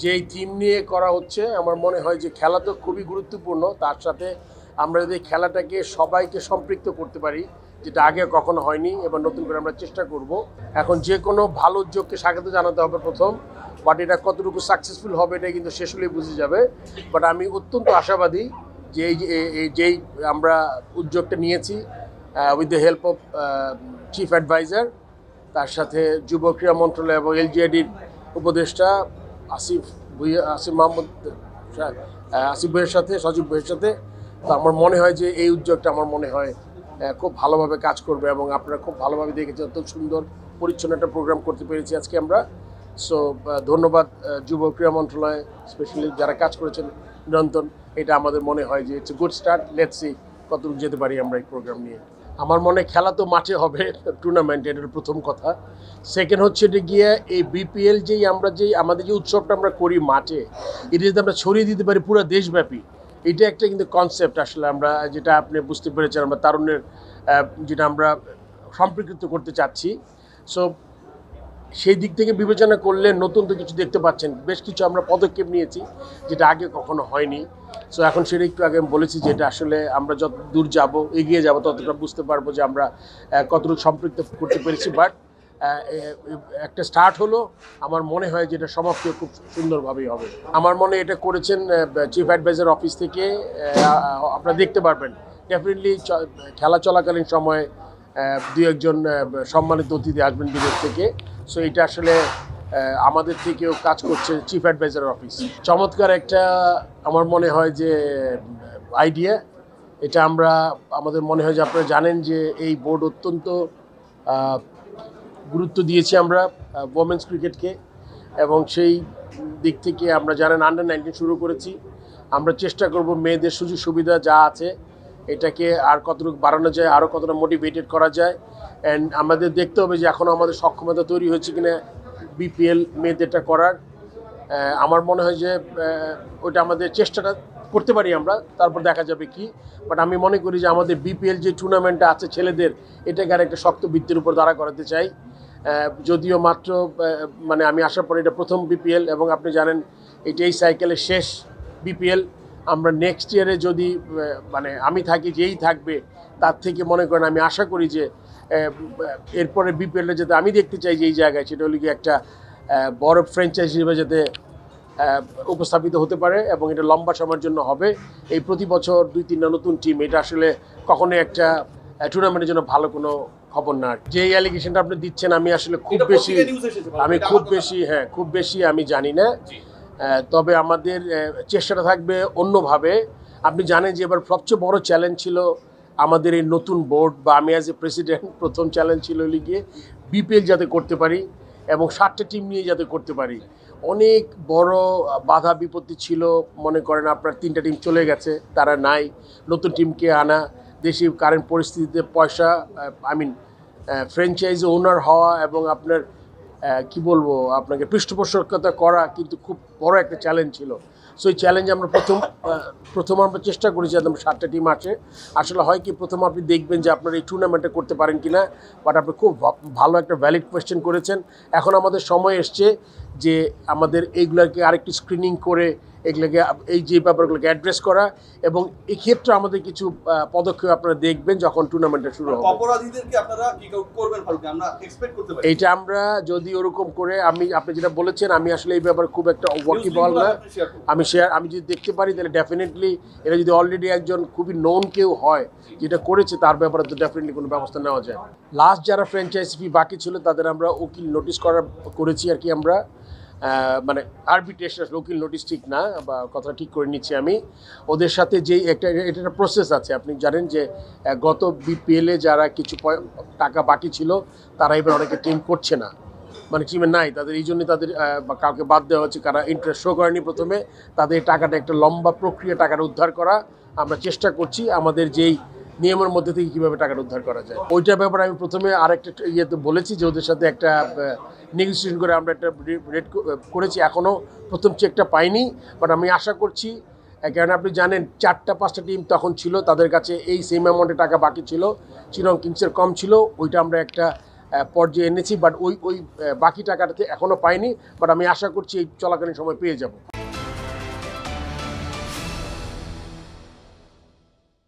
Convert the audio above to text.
যেই থিম নিয়ে করা হচ্ছে আমার মনে হয় যে খেলা তো খুবই গুরুত্বপূর্ণ, তার সাথে আমরা যদি খেলাটাকে সবাইকে সম্পৃক্ত করতে পারি, যেটা আগে কখনো হয়নি, এবার নতুন করে আমরা চেষ্টা করব। এখন যে কোনো ভালো উদ্যোগকে স্বাগত জানাতে হবে প্রথম, বাট এটা কতটুকু সাকসেসফুল হবে এটা কিন্তু শেষ হলেই বুঝে যাবে। বাট আমি অত্যন্ত আশাবাদী যে যেই আমরা উদ্যোগটা নিয়েছি with the help of chief adviser, তার সাথে যুব ক্রীড়া মন্ত্রণালয় এবং এলজিআইডির উপদেষ্টা আসিফ মাহমুদ আসিফ ভাইয়ের সাথে, সজীব ভাইয়ের সাথে, তো আমার মনে হয় যে এই উদ্যোগটা আমার মনে হয় খুব ভালোভাবে কাজ করবে এবং আপনারা খুব ভালোভাবে দেখেছেন অত সুন্দর পরিচ্ছন্ন একটা প্রোগ্রাম করতে পেরেছি আজকে আমরা। সো ধন্যবাদ যুব ক্রীড়া মন্ত্রণালয়, স্পেশালি যারা কাজ করেছেন নিরন্তর। এটা আমাদের মনে হয় যে it's a good start. Let's see কতটুকু যেতে পারি আমরা এই প্রোগ্রাম নিয়ে। আমার মনে খেলা তো মাঠে হবে, টুর্নামেন্ট, এটার প্রথম কথা। সেকেন্ড হচ্ছে এটা গিয়ে এই বিপিএল আমাদের যে উৎসবটা আমরা করি মাঠে, এটা যদি আমরা ছড়িয়ে দিতে পারি পুরো দেশব্যাপী, এটা একটা কিন্তু কনসেপ্ট আসলে আমরা যেটা আপনি বুঝতে পেরেছেন, আমরা তারুণ্যের যেটা আমরা সম্পৃক্ত করতে চাচ্ছি। সো সেই দিক থেকে বিবেচনা করলে নতুন তো কিছু দেখতে পাচ্ছেন, বেশ কিছু আমরা পদক্ষেপ নিয়েছি যেটা আগে কখনো হয়নি। সো এখন সেটা একটু আগে আমি বলেছি যে এটা আসলে আমরা যত দূর যাব, এগিয়ে যাব, ততটা বুঝতে পারবো যে আমরা কতটুকু সম্পৃক্ত করতে পেরেছি। বাট একটা স্টার্ট হলো, আমার মনে হয় যে এটা সমাপ্তি খুব সুন্দরভাবেই হবে। আমার মনে এটা করেছেন চিফ অ্যাডভাইজার অফিস থেকে, আপনারা দেখতে পারবেন ডেফিনেটলি খেলা চলাকালীন সময়ে দু একজন সম্মানিত অতিথি আসবেন বিদেশ থেকে। সো এটা আসলে আমাদের থেকেও কাজ করছে চিফ অ্যাডভাইজার অফিস। চমৎকার একটা আমার মনে হয় যে আইডিয়া এটা। আমাদের মনে হয় যে আপনারা জানেন যে এই বোর্ড অত্যন্ত গুরুত্ব দিয়েছি আমরা ওমেন্স ক্রিকেটকে, এবং সেই দিক থেকে আমরা জানেন আন্ডার-19 শুরু করেছি। আমরা চেষ্টা করব মেয়েদের সুযোগ সুবিধা যা আছে এটাকে আর কতটুকু বাড়ানো যায়, আরও কতটা মোটিভেটেড করা যায়। অ্যান্ড আমাদের দেখতে হবে যে এখনও আমাদের সক্ষমতা তৈরি হয়েছে কিনা বিপিএল মেয়েদেরটা করার। আমার মনে হয় যে ওটা আমাদের চেষ্টাটা করতে পারি আমরা, তারপর দেখা যাবে কি। বাট আমি মনে করি যে আমাদের বিপিএল যে টুর্নামেন্টটা আছে ছেলেদের, এটাকে আর একটা শক্ত ভিত্তির উপর দাঁড়া করাতে চাই। যদিও মাত্র মানে আমি আসার পরে এটা প্রথম বিপিএল, এবং আপনি জানেন এটা এই সাইকেলের শেষ বিপিএল। আমরা নেক্সট ইয়ারে যদি মানে আমি থাকি, যেই থাকবে তার থেকে মনে করেন আমি আশা করি যে এরপরে বিপিএলটা যাতে আমি দেখতে চাই যে এই জায়গায়, সেটা হলো কি একটা বড় ফ্র্যাঞ্চাইজি হিসেবে যাতে উপস্থাপিত হতে পারে, এবং এটা লম্বা সময়ের জন্য হবে। এই প্রতি বছর 2-3টা নতুন টিম, এটা আসলে কখনোই একটা টুর্নামেন্টের জন্য ভালো কোনো খবর না। যে অ্যালিগেশনটা আপনি দিচ্ছেন আমি আসলে খুব বেশি আমি জানি না। তবে আমাদের চেষ্টাটা থাকবে অন্যভাবে। আপনি জানেন যে এবার সবচেয়ে বড় চ্যালেঞ্জ ছিল আমাদের এই নতুন বোর্ড, বা আমি অ্যাজ এ প্রেসিডেন্ট প্রথম চ্যালেঞ্জ ছিল লিগে বিপিএল যাতে করতে পারি এবং 7টা টিম নিয়ে যাতে করতে পারি। অনেক বড় বাধা বিপত্তি ছিল। মনে করেন আপনার 3টা টিম চলে গেছে, তারা নাই। নতুন টিমকে আনা, দেশের কারেন্ট পরিস্থিতিতে পয়সা ফ্র্যাঞ্চাইজি ওনার হওয়া এবং আপনার কি বলবো আপনাকে পৃষ্ঠপোষকতা করা কিন্তু খুব বড় একটা চ্যালেঞ্জ ছিল। সো এই চ্যালেঞ্জ আমরা প্রথম আমরা চেষ্টা করেছি যাতে 7টা টিম আসে। আসলে হয় কি, প্রথম আপনি দেখবেন যে আপনারা এই টুর্নামেন্টটা করতে পারেন কি না, বাট আপনি খুব ভালো একটা ভ্যালিড কোয়েশ্চেন করেছেন। এখন আমাদের সময় এসছে যে আমাদের এইগুলোকে আরেকটু স্ক্রিনিং করে এগুলোকে এই যে ব্যাপারগুলোকে অ্যাড্রেস করা, এবং এক্ষেত্রে আমাদের কিছু পদক্ষেপ আপনারা দেখবেন যখন টুর্নামেন্টটা শুরু হবে। অপরাধীদেরকে আপনারা কি করবেন আমরা এক্সপেক্ট করতে পারি? এইটা আমরা যদি ওরকম করে আপনি যেটা বলেছেন, আমি আসলে এই ব্যাপারে খুব একটা ওয়াকিবহাল না। আমি যদি দেখতে পারি তাহলে ডেফিনেটলি, এটা যদি অলরেডি একজন খুবই নোন কেউ হয় যেটা করেছে, তার ব্যাপারে তো ডেফিনেটলি কোনো ব্যবস্থা নেওয়া যায়। লাস্ট যারা ফ্র্যাঞ্চাইজি ফি বাকি ছিল তাদের আমরা উকিল নোটিশ করেছি আর কি। আমরা মানে আরবিট্রেশন, উকিল নোটিশ ঠিক না, বা কথাটা ঠিক করে নিচ্ছি আমি। ওদের সাথে যেই এটা একটা প্রসেস আছে, আপনি জানেন যে গত বিপিএলে যারা কিছু টাকা বাকি ছিল তারা এবার অনেকে টিম করছে না, মানে টিমে নাই তাদের, এই জন্যই তাদের কাউকে বাদ দেওয়া হচ্ছে। কারা ইন্টারেস্ট শো করেনি প্রথমে, তাদের টাকাটা একটা লম্বা প্রক্রিয়া, টাকাটা উদ্ধার করা। আমরা চেষ্টা করছি আমাদের যেই নিয়মের মধ্যে থেকে কীভাবে টাকাটা উদ্ধার করা যায়। ওইটার ব্যাপারে আমি প্রথমে আরেকটা ইয়েতে বলেছি যে ওদের সাথে একটা নেগোসিয়েশন করে আমরা একটা রেট করেছি। এখনও প্রথম চেকটা পাইনি, বাট আমি আশা করছি, কারণ আপনি জানেন 4-5টা টিম তখন ছিল, তাদের কাছে এই সেম অ্যামাউন্টের টাকা বাকি ছিল। চিরং কিংসের কম ছিল, ওইটা আমরা একটা পর্যায়ে এনেছি, বাট ওই বাকি টাকাটাতে এখনও পাইনি, বাট আমি আশা করছি এই চলাকালীন সময় পেয়ে যাব।